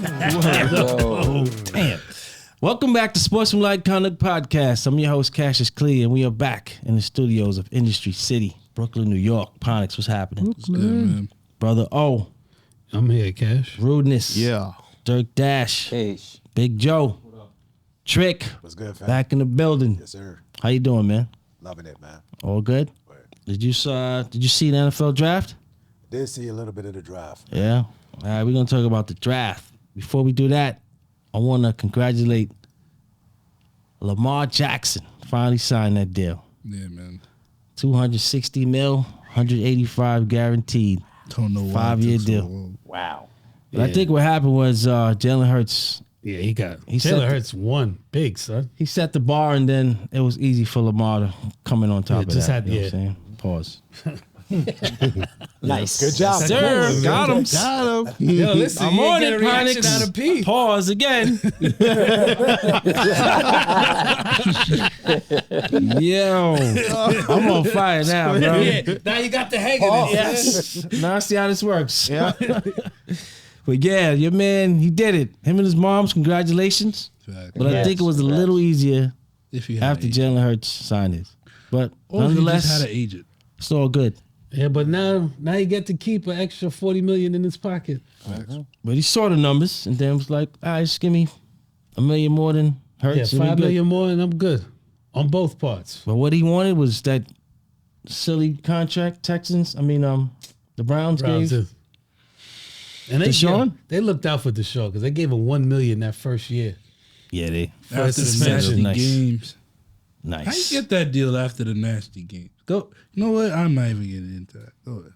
Whoa. Damn. Welcome back to Sportsmanlike Conduct Podcast. I'm your host, Cassius Clee, and we are back in the studios of Industry City, Brooklyn, New York. Ponix, what's happening? What's good, man? Brother O. I'm here, Cash. Rudeness. Yeah. Dirk Dash. Hey. Big Joe. Trick. What's good, fam? Back in the building. Yes, sir. How you doing, man? Loving it, man. All good? Word. Did you see the NFL draft? Did see a little bit of the draft. Yeah. All right, we're going to talk about the draft. Before we do that, I want to congratulate Lamar Jackson. Finally signed that deal. Yeah, man. $260 million, 185 guaranteed. Don't know why. 5-year it took so deal. long. Wow. But I think what happened was Jalen Hurts, Yeah, he set Jalen the- Hurts won big, son. he set the bar, and then it was easy for Lamar to come in on top of just that. had- You know yeah. what I'm saying? Pause. Nice. Good job. Sir, Nice. got him. Got him. Yo, listen, I'm you on ain't get it, a reaction Ponix. out of P. Pause again. Yo, I'm on fire now, bro. Yeah, now you got the hang of it. Yes. Now I see how this works. Yeah. But yeah, your man, he did it. Him and his moms, congratulations. Fact. But I think it was a little easier If you had after an agent. Jalen Hurts signed his. But Or if you nonetheless, just had an agent. it's all good. Yeah, but now you get to keep an extra $40 million in his pocket. But he saw the numbers and then was like, all right, just give me $1 million more than Hurts. Yeah, and we $5 good." million more, and I'm good on both parts. But what he wanted was that silly contract the Browns Browns gave. too. And they Deshaun? they looked out for Deshaun because they gave him $1 million that first year. Yeah, they After the suspension. nasty Nice. games. How you nice. get that deal after the nasty games? Go. You know what? I'm not even getting into that. Go ahead.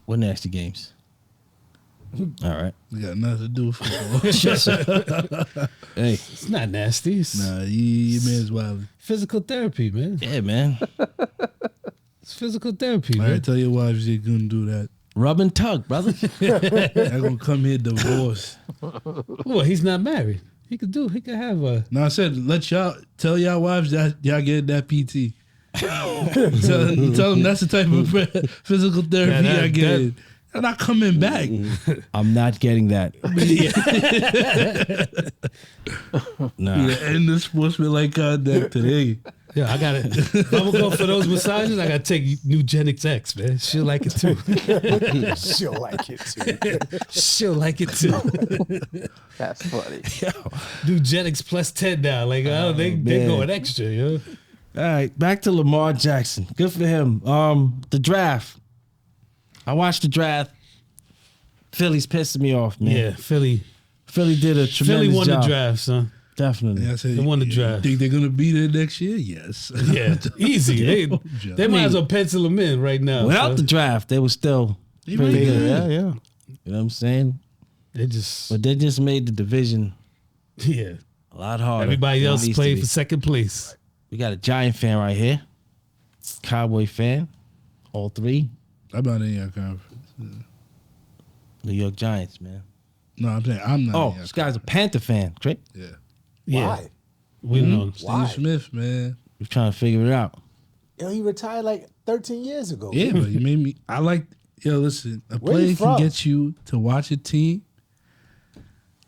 What nasty games? All right. We got nothing to do with football. Hey, It's not nasty. It's Nah, your man's wild. physical therapy, man. yeah, man. It's physical therapy, All man. right, tell your wives you're gonna do that. Rub and tug, brother. They're gonna come here divorced. Well, he's not married. He could have a. No, I said tell y'all wives that y'all get that PT. tell them that's the type of physical therapy Yeah, I get. I'm not coming back. I'm not getting that. Nah. Yeah, and the sportsmanlike conduct today. Yeah, I got it. If I'm gonna go for those massages, I gotta take Nugenics X, man. She'll like it too. She'll like it too. She'll like it too. That's funny. Nugenics plus 10 now. Like they man. going extra, yo. All right, back to Lamar Jackson. Good for him. The draft. I watched the draft. Philly's pissing me off, man. Yeah, Philly Philly did a tremendous Philly won job. the draft, son. Definitely. Yeah, I said, They won the draft. Think they're gonna be there next year? Yes. Yeah, easy. They might as well pencil them in right now. Without son. the draft, they were still They pretty really good. good. Yeah. You know what I'm saying? They just But they just made the division yeah. a lot harder. Everybody than it else needs to played be. for second place. We got a Giant fan right here. Cowboy fan. All three. I'm not in your conference. New York Giants, man. No, I'm saying I'm not. Oh, in your this guy's a Panther fan. Great. Yeah. Yeah, Why? we know. Steve Why? Smith, man. We're trying to figure it out. Yo, he retired like 13 years ago. Yeah, but you made me. I like. Yo, listen. A Where you player can from? get you to watch a team.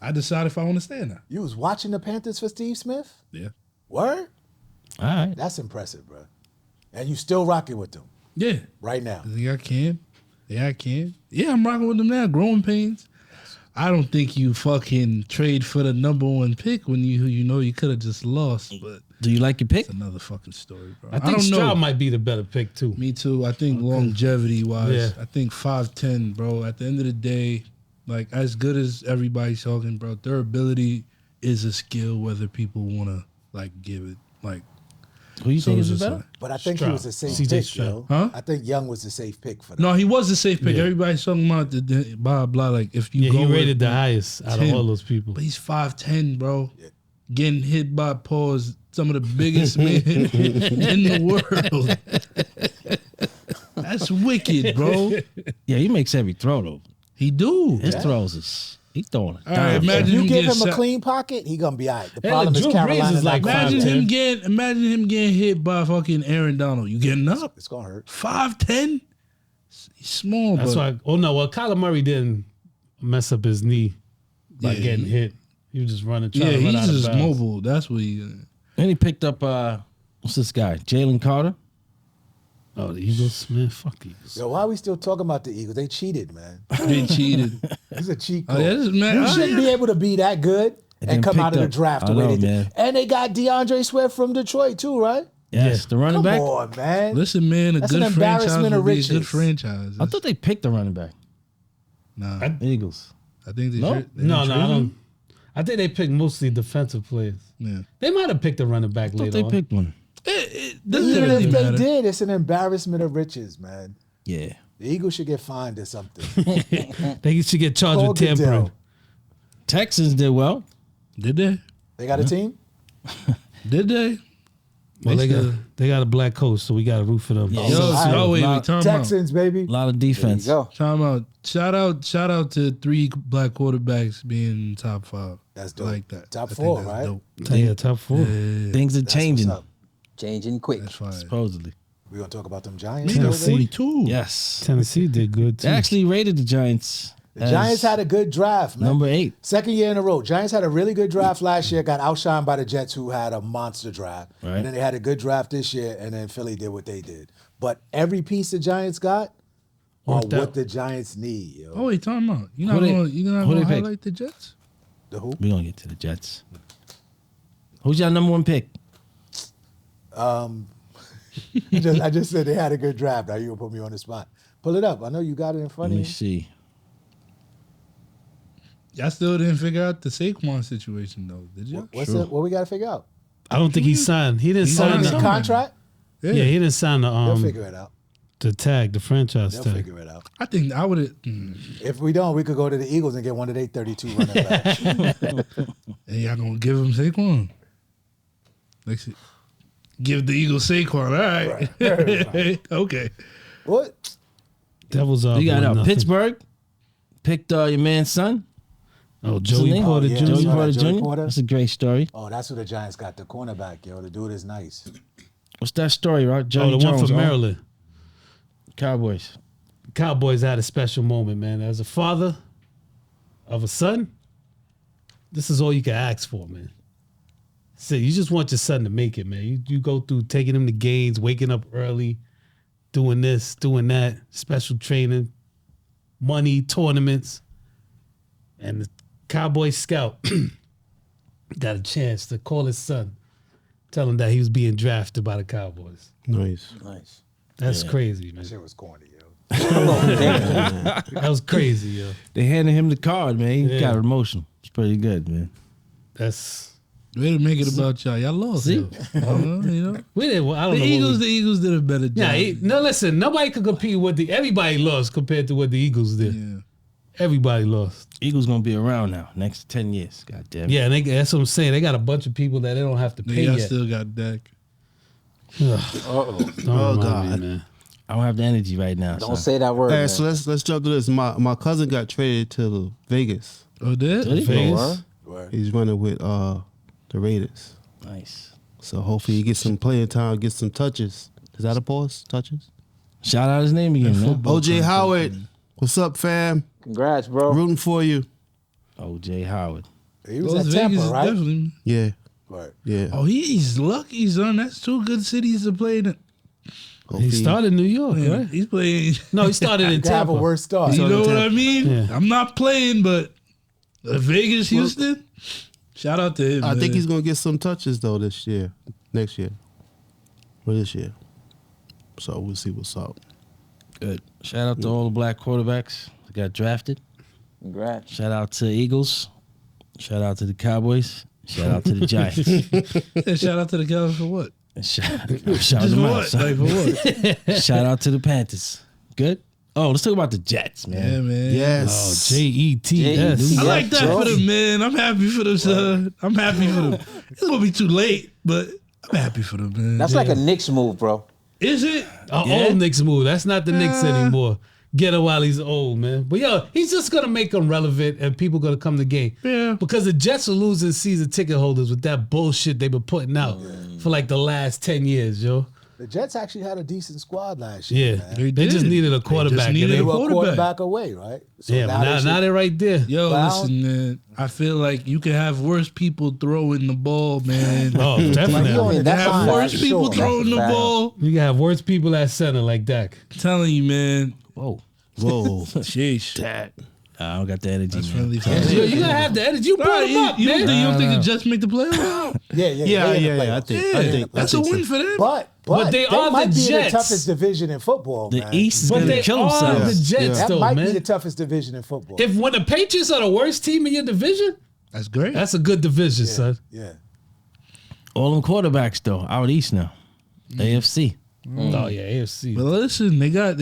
I decide if I want to stay or not. You was watching the Panthers for Steve Smith? Yeah. Word? All right. That's impressive, bro. And you still rocking with them Yeah. right now. I think I can. Yeah, I can. Yeah, I'm rocking with them now. Growing pains. I don't think you fucking trade for the number one pick when you know you could have just lost, but Do you like your pick? it's another fucking story, bro. I think don't know. Stroud might be the better pick too. Me too. I think longevity wise, Yeah. I think 5'10", bro. At the end of the day, like as good as everybody's talking, bro, their ability is a skill whether people want to like give it. Like, Who you so think it's is just better? like- But I think he was a safe CJ pick, Stroud. yo. Huh? I think Young was a safe pick for them. no, he was a safe pick. Yeah. Everybody's talking about the blah blah. Like if you Yeah, go he with- rated the highest out of Tim. all those people. but he's 5'10", bro. Getting hit by paws, some of the biggest men in the world. That's wicked, bro. Yeah, he makes every throw though. He do. His throws is he throwing it. All right, down. imagine If you him give getting him a sacked. clean pocket, he gonna be all right. The Hey, problem look, is Drew Brees Carolina is like not gonna- 5'10". Imagine him getting hit by fucking Aaron Donald. You getting up? It's gonna hurt. 5'10"? He's small, That's but why. Oh no, well, Kyler Murray didn't mess up his knee by getting hit. He was just running, trying Yeah, to run he's out of just bounds. mobile. That's what he. And he picked up what's this guy? Jalen Carter. Oh, the Eagles, man, fuck Eagles. Yo, why are we still talking about the Eagles? They cheated, man. They cheated. He's a cheat Oh, code. yeah, this is mad. You Oh, shouldn't yeah. be able to be that good And and then come out of the picked up- draft the I way know, they did. man. And they got DeAndre Swift from Detroit too, right? Yes, the running Come back. on, man. Listen, man, a That's good an franchise embarrassment would of be a riches. good franchise. I thought they picked the running back. Nah, The Eagles. I think they No? should. No, I don't. I think they picked mostly defensive players. Yeah. They might have picked a running back I thought later they on. picked one. It doesn't Even really if they matter. did, it's an embarrassment of riches, man. Yeah. The Eagles should get fined or something. They should get charged Call with tampering. Goodell. Texans did well. Did they? They got a team? Did they? Well, still- they got a black coach, so we got to root for them. Yeah. Yo, all right. wait, time out. Texans, baby. A lot of There you defense. go. Time out. Shout out to 3 black quarterbacks being top 5. That's I dope. like that. Top I think 4, that's right? dope. Yeah, top 4. Yeah, Things are That's changing, what's up. Changing quick. that's fine. supposedly. We gonna talk about them Giants? Nigga, Tennessee. 42. Yes. Tennessee did good too. They actually rated the Giants. The Giants had a good draft, man. number 8. Second year in a row. Giants had a really good draft last year, got outshined by the Jets, who had a monster draft. Right. And then they had a good draft this year, and then Philly did what they did. But every piece the Giants got are Worked what out. the Giants need, yo. Oh, wait, time out. You're Who not they- going who they to pick? highlight the Jets? The who? We're going to get to the Jets. Who's your number 1 pick? I just said they had a good draft. Now you gonna put me on the spot. Pull it up. I know you got it in Let front of me you. see. Y'all still didn't figure out the Saquon situation, though, did you? What's it? What we gotta figure out? I don't think he signed. He didn't He sign signed His the, something. contract? Yeah, he didn't sign They'll the figure it out. tag, the franchise They'll tag. figure it out. I think I would have. If we don't, we could go to the Eagles and get one of their 32 running backs. And y'all going to give him Saquon? Let's see. Give the Eagles Saquon. All right. Okay. What? Devils are You got 1-0. Pittsburgh. Picked your man's son. Oh, What's his Joey name? Porter Oh, yeah. Jr. Joey Joey Porter Jr. Porter? That's a great story. Oh, that's who the Giants got, the cornerback, yo. The dude is nice. What's that story, right? Oh, Joey the Jones, one from Maryland. Cowboys. Cowboys had a special moment, man. As a father of a son, this is all you can ask for, man. So you just want your son to make it, man. You go through taking him to games, waking up early, doing this, doing that, special training, money, tournaments. And the Cowboy scout got a chance to call his son, tell him that he was being drafted by the Cowboys. Nice. Nice. That's crazy, man. That shit was corny, yo. That was crazy, yo. They handed him the card, man. He Yeah. got emotional. It's pretty good, man. That's Way to make it about y'all. Y'all lost. See? Yo. You know? we didn't. I don't The know. Eagles did a better job. Yeah, no. Listen, nobody could compete with everybody lost compared to what the Eagles did. Yeah. Everybody lost. Eagles gonna be around now next 10 years. God damn. Yeah, and that's what I'm saying. They got a bunch of people that they don't have to pay Y'all yet. still got Dak. Uh-oh. Don't Oh, remind God. me, man. I don't have the energy right now. Don't son. say that word, All right, man. so let's jump to this. My cousin got traded to Vegas. Oh, did? Did he? Vegas. Word. He's running with the Raiders. Nice. So hopefully he gets some playing time, gets some touches. Is that a pause? Touches? Shout out his name again, man. football. OJ Howard, what's up, fam? Congrats, bro. Rooting for you. OJ Howard. He was Las at Tampa, Vegas is right? definitely. Yeah, Right. yeah. Oh, he's lucky, son. That's 2 good cities to play in. Hopefully- He started in New York, Yeah, right? he's playing. No, he started in To have a Tampa. worse start. You know what I mean? Yeah. I'm not playing, but Vegas, Houston. Shout out to him. I think man. he's gonna get some touches though next year, or this year. So we'll see what's up. Good. Shout out to all the black quarterbacks that got drafted. Congrats. Shout out to Eagles. Shout out to the Cowboys. Shout out to the Giants. Yeah, shout out to the Cowboys for what? And shout Just them for out, what? son. Like for what? Shout out to the Panthers. Good. Oh, let's talk about the Jets, Yeah, man. man. Oh, Yes. JETS. I like that Joe. for them, man. I'm happy for them, son. I'm happy for them. It's gonna be too late, but I'm happy for them, man. That's like a Knicks move, bro. Is it? Old Knicks move. That's not the Knicks anymore. Get him while he's old, man. But yo, he's just gonna make them relevant, and people gonna come to the game. Yeah. Because the Jets are losing season ticket holders with that bullshit they've been putting out for like the last 10 years, yo. The Jets actually had a decent squad last year. Yeah, man. they just did. needed a They just quarterback. needed They a were a quarterback. quarterback away, right? So Yeah, but they should- now they're right there. Yo, Well- listen, man. I feel like you can have worse people throwing the ball, man. Oh, Like, definitely. you on You the can have fine, worse for people sure. throwing the That's a ball. You can have worse people at center like Dak. I'm telling you, man. Whoa. Whoa. Sheesh. Dak. I don't got the energy, That's man. really Yo, you gotta have the energy. You brought him up, you man. don't think the Jets make the playoffs? Yeah. Yeah. they in the I playoffs. think. That's a win for them. But they are might the be Jets. the toughest division in football, The man. East is But going to they kill are themselves. the Jets, That though, might be man. the toughest division in football. If when the Patriots are the worst team in your division, That's great. that's a good division, son. Yeah. All them quarterbacks, though, out east now. AFC. Oh yeah, AFC. But listen, they got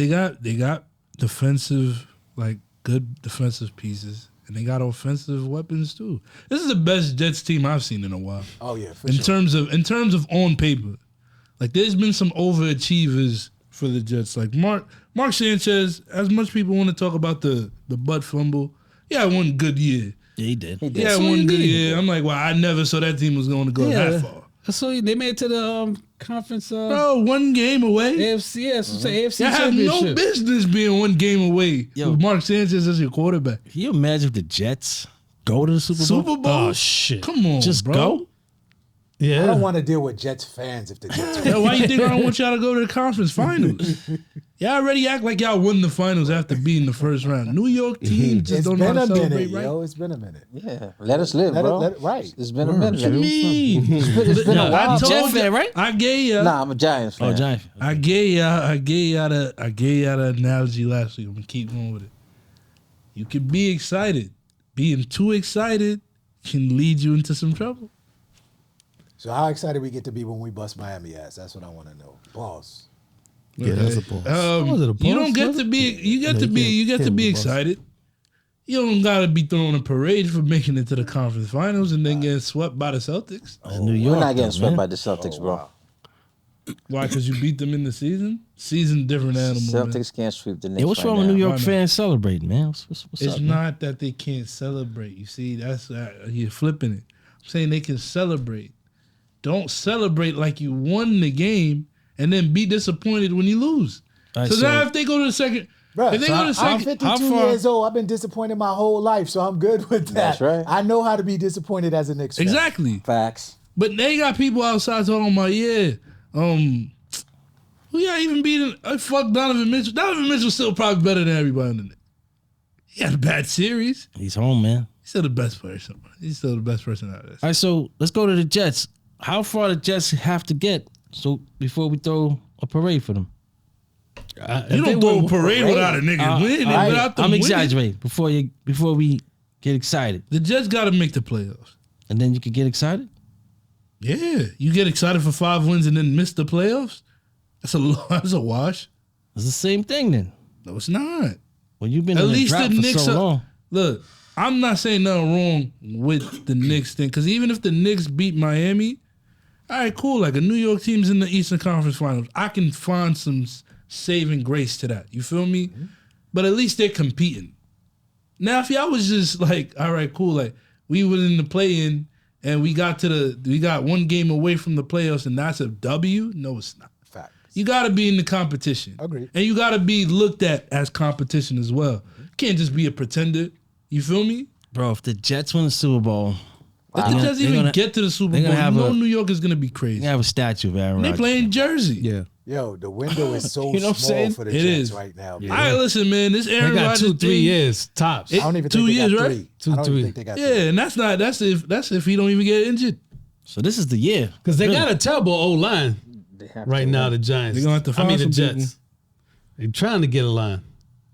defensive, like good defensive pieces, and they got offensive weapons too. This is the best Jets team I've seen in a while. Oh yeah, for In sure. terms of on paper, like there's been some overachievers for the Jets. Like Mark Sanchez. As much people want to talk about the butt fumble, yeah, one good year. Yeah, he did. He did. Yeah, That's all one you good need. year. I'm like, well, I never saw that team was going to go that far. So they made it to the conference. Bro, one game away. AFC, yeah, so say AFC You have no championship. business being one game away Yo. with Mark Sanchez as your quarterback. Can you imagine if the Jets go to the Super Bowl? Super Bowl? Oh shit! Come on, Just bro. go? Yeah, I don't want to deal with Jets fans if the Jets win. Yo, why you think I don't want y'all to go to the conference finals? Y'all already act like y'all won the finals after being the first round. New York team just It's don't know been how a to celebrate, minute, right? yo. It's been a minute. Yeah, let us live, Let it- bro. let it- right. It's been a minute. What you mean? It's been a I while. Jet told fan, you, right? I gave ya. Nah, I'm a Giants fan. Oh, Giant. I gave y'all the analogy last week. I'm gonna keep going with it. You can be excited. Being too excited can lead you into some trouble. So how excited we get to be when we bust Miami ass? That's what I want to know. Boss. Yeah, that's a pause. Was it a You pause? don't get Was to it? be. You get to be. You get to can't be be boss. excited. You don't gotta be throwing a parade for making it to the conference finals and then getting swept by the Celtics. New York. We're not getting though, swept man. by the Celtics, bro. Why? Because you beat them in the season. Season different animal. man. Celtics can't sweep the Knicks. Yeah, what's right wrong with now. New Why York not? fans celebrating, man? What's It's up, man? not that they can't celebrate. You see, that's you're flipping it. I'm saying they can celebrate. Don't celebrate like you won the game and then be disappointed when you lose. All right, so, so- now if they go to the second, Bruh, if they so go to the I'm second, 52 years old. I've been disappointed my whole life, so I'm good with that. That's right. I know how to be disappointed as a Knicks fan. exactly. Facts. But they got people outside talking about, who y'all even beating? Fuck Donovan Mitchell. Donovan Mitchell's still probably better than everybody in the Knicks. He had a bad series. He's home, man. He's still the best person. He's still the best person out of this. All right, so let's go to the Jets. How far the Jets have to get so before we throw a parade for them? You don't throw a parade without a nigga winning. all right, Without them I'm winning. exaggerating before we get excited, The Jets got to make the playoffs. and then you can get excited. Yeah, you get excited for 5 wins and then miss the playoffs. That's a wash. It's the same thing then. No, it's not. When you've been At in the least drought the for Knicks so are- long. Look, I'm not saying nothing wrong with the Knicks thing because even if the Knicks beat Miami, all right, cool. Like a New York team's in the Eastern Conference Finals, I can find some saving grace to that. You feel me? But at least they're competing. Now, if y'all was just like, all right, cool, like we was in the play-in and we got one game away from the playoffs and that's a W. No, it's not. Fact. You got to be in the competition. Agreed. And you got to be looked at as competition as well. You can't just be a pretender. You feel me? Bro, if the Jets win the Super Bowl, If the Jets they're even gonna- get to the Super they're Bowl, gonna have you know a- New York is going to be they crazy. have a statue of Aaron They Rodgers. play in Jersey. Yeah. Yo, the window is so You know what I'm small saying? for the It Jets is. right now. All Man. right, listen, man. This They Aaron got Rodgers 2-3 thing, years tops. I don't even 2 think they years, got right? 3. Two, I don't three. even think they got 3. Yeah, and that's if he don't even get injured. So this is the year. Because they Really. got a terrible O line They have right to now. win. The Giants. They're gonna have to I mean find the some Jets. They're trying to get a line.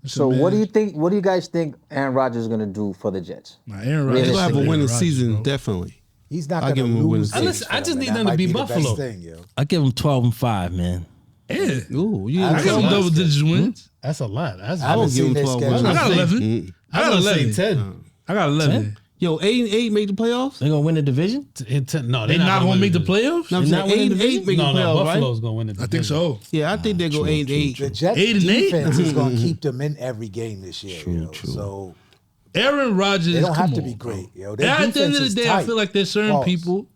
So what do you think? What do you guys think Aaron Rodgers is going to do for the Jets? Nah, Aaron Rodgers. They're gonna have a Aaron winning Rodgers, season, bro. definitely. He's not I'll going give to him a winning lose. season. games Listen, I for just them, need and them that to be might the best Buffalo. thing, yo. I give them 12-5, man. Yeah. Ooh, you I I got That's some a double lot. digits wins. That's a lot. That's I haven't won't give seen him their 12 schedule. wins. I got say- 11. I got I was gonna 11. say 10. I got 11. Yo, 8-8 make the playoffs? They're gonna win the division. No, They not gonna make the play. playoffs? No, I'm They're not saying winning the 8-8 make the No, no, playoffs, right? Buffalo's gonna win the I division. think so. Yeah, I think they go 8-8. The Jets 8 and 8? defense is going to keep them in every game this year, yo. So Aaron Rodgers. they don't have come to be on, bro. great, yo. Their At the end defense of the is day, tight. I feel like there's certain Pause. people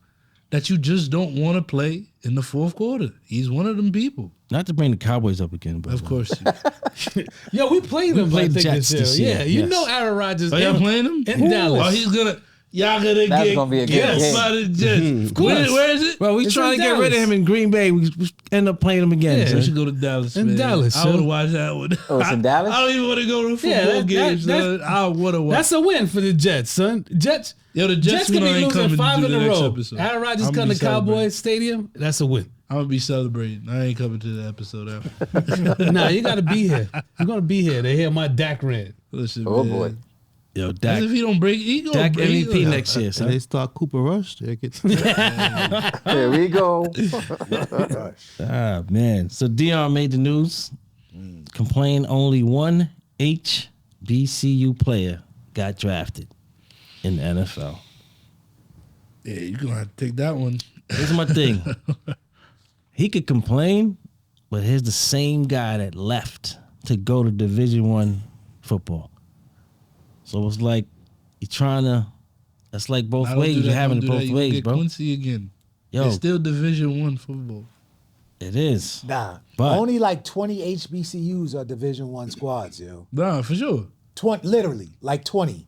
that you just don't want to play in the fourth quarter. He's one of them people. Not to bring the Cowboys up again, but Of course. Yo, we played them. played I think, Jets this year, Yeah, you yes. know Aaron Rodgers. Are y'all playing him? in Dallas. Oh, he's gonna. Y'all gonna That's get gonna be a good killed game. by the Jets. course. Where is it? Bro, we It's trying in to get rid of Dallas. him in Green Bay. We end up playing him again. Yeah. son. We should go to Dallas. In man. Dallas, I would son. watch that one. Oh, it's in Dallas? I don't even want to go to football Yeah, that- games. that- son. I would have watched. That's a win for the Jets, son. Jets. Yo, the Jets could be ain't losing coming 5 to in the a next row. episode. Aaron Rodgers I'ma come be to Cowboys Stadium. That's a win. I'm gonna be celebrating. I ain't coming to the episode after. Nah, you got to be here. You're gonna be here to hear my Dak rant. Listen, Oh, man. boy. Yo, As Dak, if he don't break, he gonna Dak break. MVP next year, And son. they start Cooper Rush. They get There we go. Ah, man. So Dion made the news. Complained only one HBCU player got drafted in the NFL. Yeah, you're gonna have to take that one. Here's my thing. He could complain, but here's the same guy that left to go to Division I football. So it's like you're trying to. That's like both I don't ways. do that, You're having don't it do that. both You gonna ways, get bro. Quincy again. Yo, It's still Division I football. it is. Nah, But- only like 20 HBCUs are Division I squads, yo. Nah, for sure. 20, literally, like 20.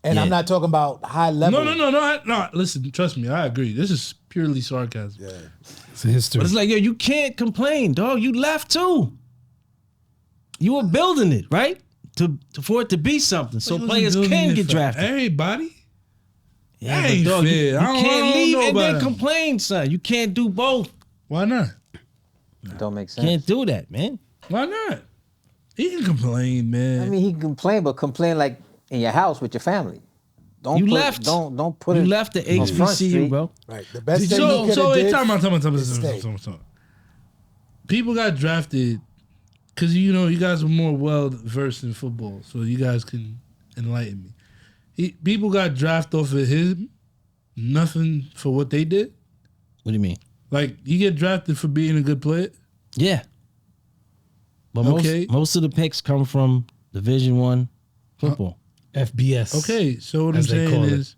And I'm Yeah. not talking about high level. No. Listen, trust me. I agree. This is purely sarcasm. Yeah. It's a history. But it's like, yo, you can't complain, dog. You left too. You were building it, right? For it to be something. So He wasn't players building can it get for drafted. Everybody. Yeah, That ain't you fair. I don't can't leave know and then about him. complain, son. You can't do both. Why not? Don't make sense. Can't do that, man. Why not? He can complain, man. I mean, he can complain, but complain like in your house with your family. Don't You put, left. Don't put You it. left the on Front HBCU, Street. bro. Right. The best thing he so could have wait, did. time out. is stay. People got drafted because you guys are more well versed in football, so you guys can enlighten me. People got drafted off of him, nothing for what they did. What do you mean? Like you get drafted for being a good player. Yeah. But Okay. most of the picks come from Division I football. FBS. Okay, so what I'm As they saying call it. is,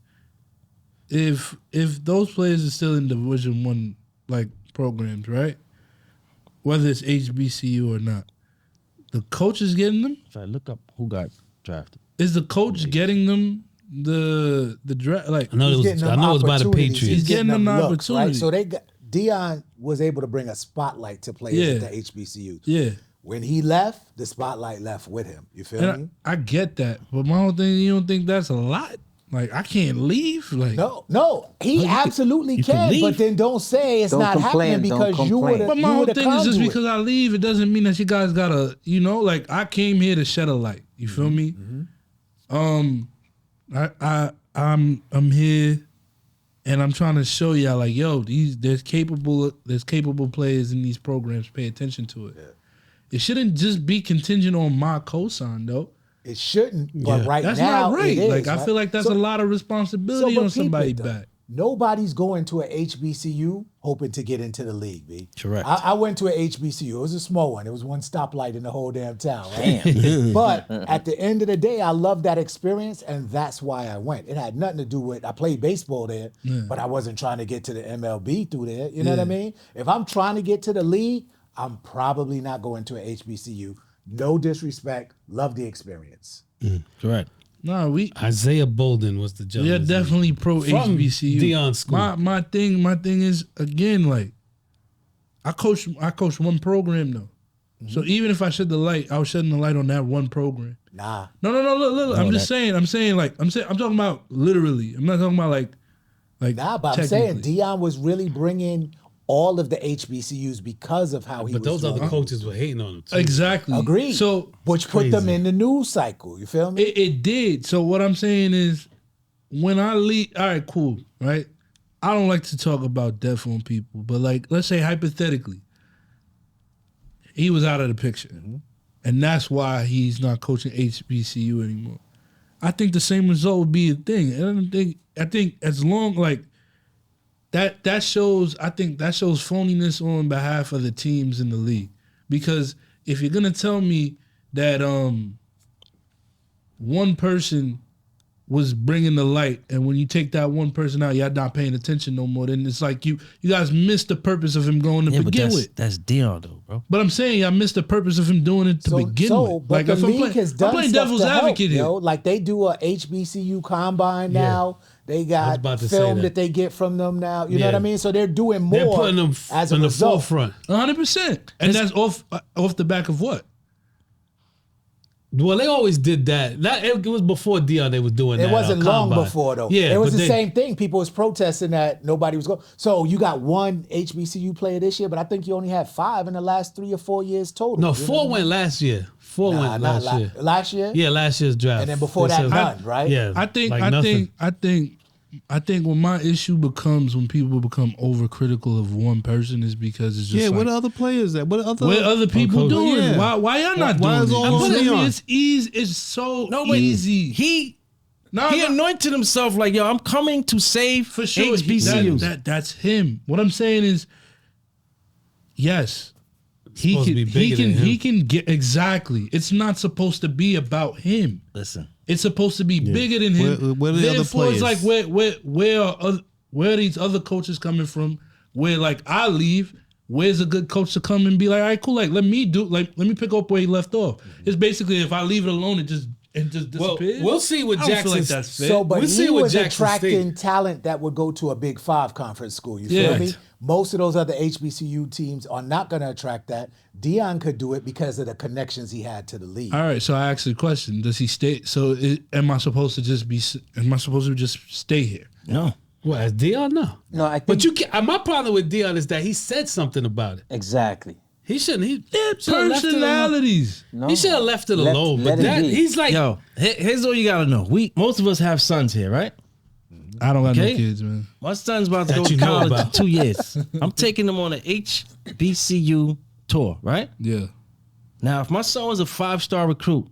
if those players are still in Division I like programs, right? Whether it's HBCU or not, the coach is getting them. If I look up who got drafted. Is the coach getting them the draft? Like I know it was. getting them I know it was by the opportunities. Patriots. He's getting them the looks, opportunity. right? So they got Dion was able to bring a spotlight to players Yeah. at the HBCUs. yeah, When he left, the spotlight left with him. You feel and me? I get that, but my whole thing, you don't think that's a lot? Like I can't leave. Like No, he absolutely you can can, leave. but then don't say it's Don't not complain, happening don't because you complain. would But my you whole would have thing is come just to because it. I leave, it doesn't mean that you guys gotta, like I came here to shed a light. You feel me? I'm here, and I'm trying to show y'all like, yo, there's capable players in these programs. Pay attention to it. It shouldn't just be contingent on my cosign though. It shouldn't, but right That's now not right. it is. Like I feel like that's So- a lot of responsibility but on peep somebody it, though. back. Nobody's going to a HBCU hoping to get into the league, B. Correct. I went to a HBCU. It was a small one. It was one stoplight in the whole damn town. Right? But at the end of the day, I loved that experience, and that's why I went. It had nothing to do with I played baseball there, but I wasn't trying to get to the MLB through there. You know what I mean? If I'm trying to get to the league, I'm probably not going to a HBCU. No disrespect. Love the experience. Correct. Nah, we Isaiah Bolden was the are gentleman. definitely pro From HBCU. Dion's school. My thing is again like I coach one program though. So even if I shed the light, I was shedding the light on that one program. Nah. No, look. I'm just saying. I'm talking about literally. I'm not talking about like Nah, but I'm saying technically. Dion was really bringing all of the HBCUs because of how he But was those other doing it. coaches were hating on him too. Exactly. Agreed. So which put them crazy. in the news cycle. You feel me? it did. So what I'm saying is, when I leave, all right, cool, right? I don't like to talk about death on people, but like, let's say hypothetically, he was out of the picture, and that's why he's not coaching HBCU anymore. I think the same result would be a thing. I think as long like that shows. I think that shows phoniness on behalf of the teams in the league, because if you're gonna tell me that one person was bringing the light, and when you take that one person out, you're not paying attention no more. Then it's like you guys missed the purpose of him going to Yeah, but begin with. that's Dion though, bro. But I'm saying I missed the purpose of him doing it to begin with. But the if I'm league has I'm done playing stuff devil's to help, advocate here. yo. Like they do a HBCU combine Yeah. now. They got about to say film that. that they get from them now. You know Yeah. what I mean? So they're doing more. They're putting them as a in the result. forefront. 100%, and that's off the back of what? Well, they always did that. It was before Dion. They was doing that. It wasn't long combine. before though. Yeah, it was but the same thing. People was protesting that nobody was going. So you got one HBCU player this year, but I think you only had 5 in the last 3 or 4 years total. No, You know 4 what I went mean? last year. 4 Nah, went not last year. Last year? Yeah, last year's draft. And then before They that, said- none, right? Yeah, I think when my issue becomes when people become overcritical of one person is because it's just Yeah, like, what are other players at? What other people coaches? doing? Yeah. Why y'all not Why doing is it? all I'm on telling you, Dion? it's easy. It's so No, but easy. He No, anointed himself like, yo, I'm coming to save for sure. HBCUs. That's him. What I'm saying is, yes, he supposed to can. be bigger than him. He can get exactly. It's not supposed to be about him. Listen, It's supposed to be bigger than him. Where are the other Therefore, it's like players? where are these other coaches coming from? Where like I leave, where's a good coach to come and be like, all right, cool, like let me pick up where he left off. It's basically if I leave it alone, it just disappears. we'll see what I don't feel Jackson. like that's fair. So, but We'll see he what was Jackson attracting State- talent that would go to a Big 5 conference school. You Yeah. feel me? Most of those other HBCU teams are not going to attract that. Dion could do it because of the connections he had to the league. All right, so I asked the question: does he stay? So am I supposed to just stay here? no. What, as Dion? No. No, I think But you can't. My problem with Dion is that he said something about it. exactly. He shouldn't. He They're should've left it alone. personalities. No, He should have left it alone. let But it that be. he's like, Yo, here's all you gotta know. Most of us have sons here, right? I don't got Okay. no kids, man. My son's about to That go you to know college in about. 2 years. I'm taking him on an HBCU tour, right? Yeah. Now, if my son was a 5-star recruit,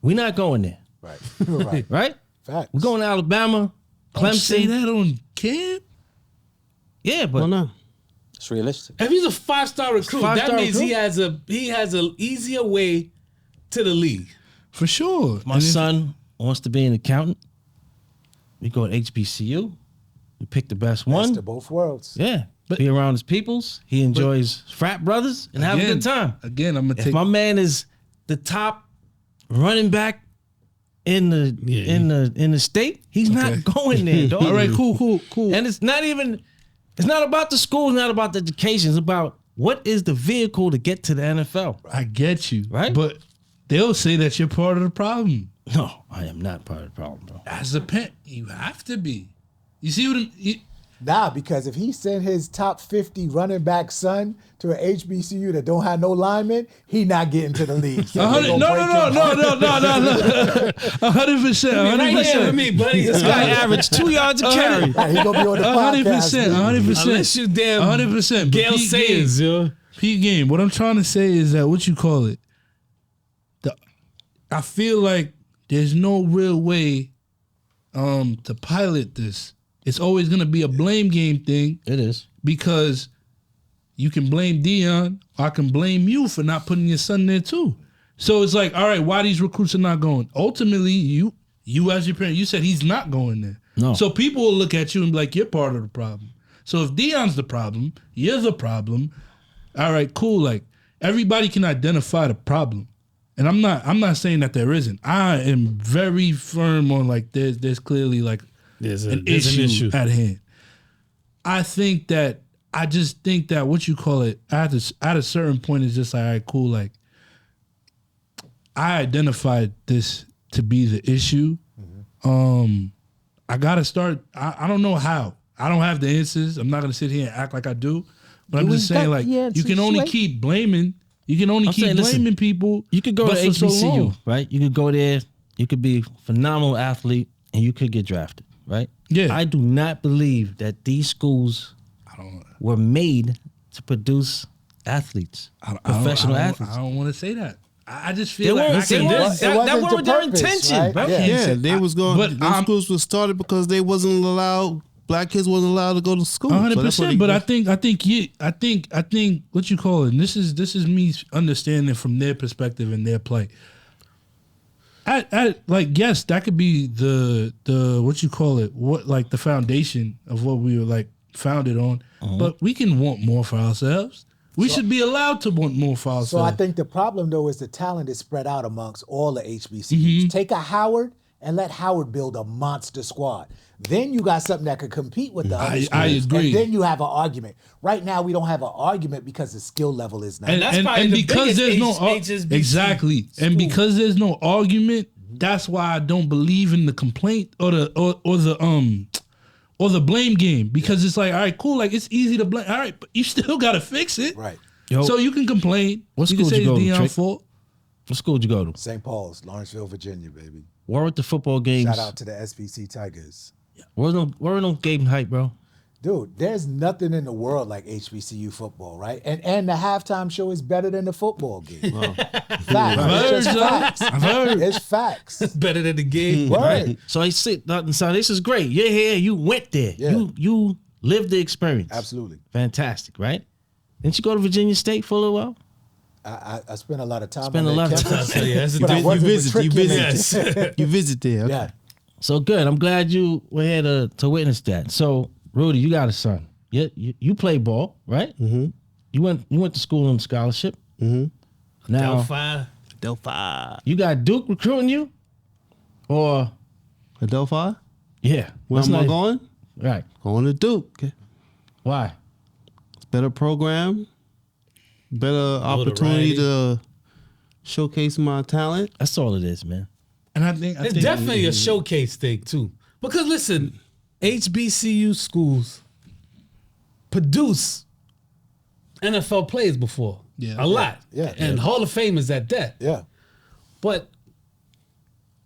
we're not going there, Right. Right. right? Facts. We're going to Alabama, Don't say Clemson. that on camp. Yeah, but Well, no. It's realistic. if he's a 5-star recruit, that Five-star means recruit? he has a easier way to the league. For sure. my And if- son wants to be an accountant. We go to HBCU. We pick the best Best one. of both worlds. Yeah. Be around his peoples. He enjoys frat brothers and have a again- good time. Again, I'm gonna If take my man is the top running back in the state, he's not going there, dog. all right, cool. And it's not about the school, it's not about the education. It's about what is the vehicle to get to the NFL. I get you. Right? But they'll say that you're part of the problem. No, I am not part of the problem, bro. As a parent, you have to be. You see what I'm... Nah, because if he sent his top 50 running back son to an HBCU that don't have no linemen, he not getting to the league. So they No. gonna break him up. 100%. Right here with me, buddy. This guy averaged 2 yards a carry. Right, he gonna be on the podcast. 100%. Unless you damn 100%. Gail Sayers, yo. Pete game. What I'm trying to say is that what you call it. I feel like there's no real way to pilot this. It's always gonna be a blame game thing It is. because you can blame Dion, or I can blame you for not putting your son there too. So it's like, all right, why these recruits are not going? Ultimately, you as your parent, you said he's not going there. No. So people will look at you and be like, you're part of the problem. So if Dion's the problem, you're the problem. All right, cool. Like everybody can identify the problem. And I'm not saying that there isn't. I am very firm on like there's clearly like There's an issue at hand. I just think that what you call it at a certain point is just like, all right, cool. Like I identified this to be the issue. I gotta start. I don't know how. I don't have the answers. I'm not gonna sit here and act like I do. But I'm You just ain't saying, got like, the you answers, can only Sway. keep blaming. You can only I'm keep saying, listen, blaming people. You could go but to for so HBCU, long. right? You could go there. You could be a phenomenal athlete, and you could get drafted, right? Yeah. I do not believe that these schools were made to produce athletes, professional athletes. I don't want to say that. I just They feel like weren't, I can they weren't, It that wasn't weren't the their purpose, intention, right? bro. Yeah. Yeah, they was going. but Those I'm- schools was started because they wasn't allowed. Black kids wasn't allowed to go to school. So that's what 100%. they- But I think what you call it. And this is me understanding from their perspective and their play. like yes, that could be the what you call it, what like the foundation of what we were like founded on. But we can want more for ourselves. We should be allowed to want more for ourselves. So I think the problem though is the talent is spread out amongst all the HBCUs. Take a Howard and let Howard build a monster squad. Then you got something that could compete with the other schools. I agree. And then you have an argument. Right now we don't have an argument because the skill level is not. and, that's and, probably and the because biggest there's no HBCU exactly, and because there's no argument, that's why I don't believe in the complaint or the blame game. Because it's like, all right, cool, like it's easy to blame. All right, but you still gotta fix it. Right. So you can complain. What you can school say you go it's to, Deion's Trick? fault. What school did you go to? St. Paul's, Lawrenceville, Virginia, baby. Where were the football games? Shout out to the SBC Tigers. Where were no game hype, bro? Dude, there's nothing in the world like HBCU football, right? And the halftime show is better than the football game. Facts. It's just facts. I've heard. It's facts. Better than the game. Word. So I sit, so this is great. You're here. You went there. Yeah. You lived the experience. Absolutely. Fantastic, right? Didn't you go to Virginia State for a little while? I spent a lot of time Spent on a lot that of campus. time. So yeah, that's But I You wasn't visit. You matriculated. visit. You visit there. Okay. Yeah. So good. I'm glad you were here to witness that. So Rudy, you got a son. You play ball, right? Mm-hmm. You went to school on scholarship. Mm-hmm. Now Delphi. you got Duke recruiting you, or Delphi. yeah, Where that's am I not- going? Right? Going to Duke. Okay. Why? Better program. Better opportunity to showcase my talent. That's all it is, man. And I think It's definitely a showcase thing too. Because listen, HBCU schools produce NFL players before. Yeah. A lot. Yeah. And Hall of Famers at that. Yeah. But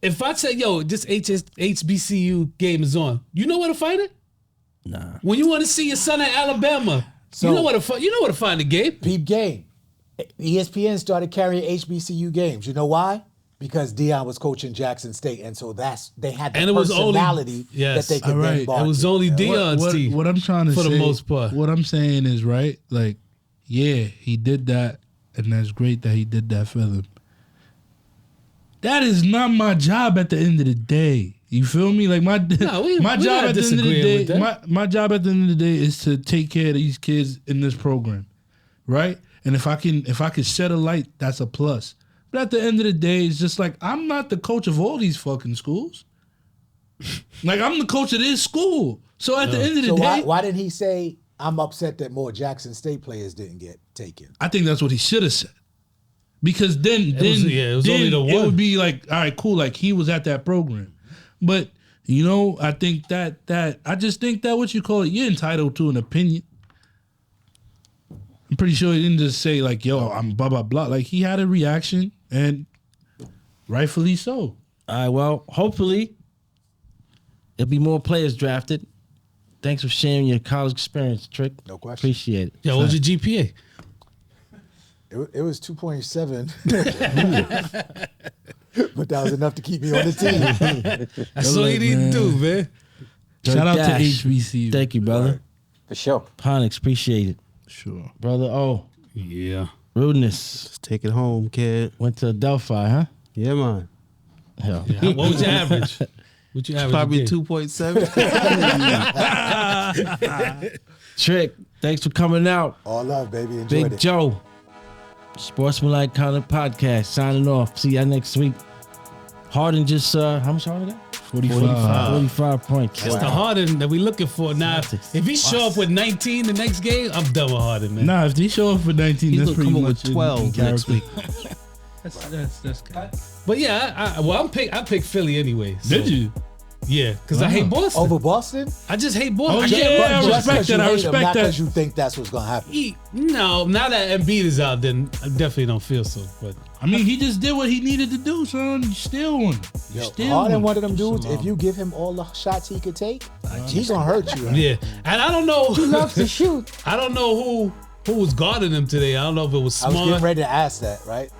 if I say, yo, this HBCU game is on, you know where to find it? Nah. When you want to see your son at Alabama, So- you know where to find the game. Peep game. ESPN started carrying HBCU games. You know why? Because Deion was coaching Jackson State, and so they had the And it was only- personality yes, that they could all then right. barter. It was only Deion's team. What I'm trying to for say, the most part. What I'm saying is right. Like, yeah, he did that, and that's great that he did that for them. That is not my job at the end of the day. You feel me? Like my we're my job not at the end of the disagreeing with day. that. My job at the end of the day is to take care of these kids in this program, right? And if I can shed a light, that's a plus. But at the end of the day, it's just like I'm not the coach of all these fucking schools. Like I'm the coach of this school. So at the end of the So day, why didn't he say, I'm upset that more Jackson State players didn't get taken? I think that's what he should have said. Because then it was only the it one. would be like, all right, cool, like he was at that program. But you know, I think that I just think that what you call it, you're entitled to an opinion. I'm pretty sure he didn't just say like, yo, I'm blah blah blah. Like he had a reaction, and rightfully so. All right. Well, hopefully there'll be more players drafted. Thanks for sharing your college experience, Trick. No question. Appreciate it. Yeah, what was your GPA? It was 2.7. But that was enough to keep me on the team. That's all you need to do, man. Shout out Dash. to HBCU. Thank you, brother. For sure. Ponix, appreciate it. Sure. Brother O, Yeah. rudeness. Just take it home, kid. Went to Delphi, huh? Yeah, man. Hell. What was your average? What your average? Probably again? 2.7. Trick, thanks for coming out. All love, baby. Enjoyed Big it. Joe, Sportsmanlike Content Podcast, signing off. See y'all next week. Harden just, how much Harden got? 45 points. That's the Harden that we looking for. Now, if he show up with 19 the next game, I'm done with Harden, man. Nah, if they show up for 19, He's that's gonna pretty come up much with 12 next character. week. That's good. But yeah, I pick Philly anyway. So, Did you? Yeah, because I hate Boston. Over Boston? I just hate Boston. Oh, I yeah. can't- I Just respect 'cause you that. I hate him, respect not that. because you think that's what's going to happen. No, now that Embiid is out, then I definitely don't feel so. But I mean, he just did what he needed to do, son. You still won. You Yo, still Harden, won. one of them dudes, if you give him all the shots he could take, he's going to hurt you. yeah, and I don't know. He loves to shoot. I don't know who was guarding him today. I don't know if it was I was Smart. getting ready to ask that, right?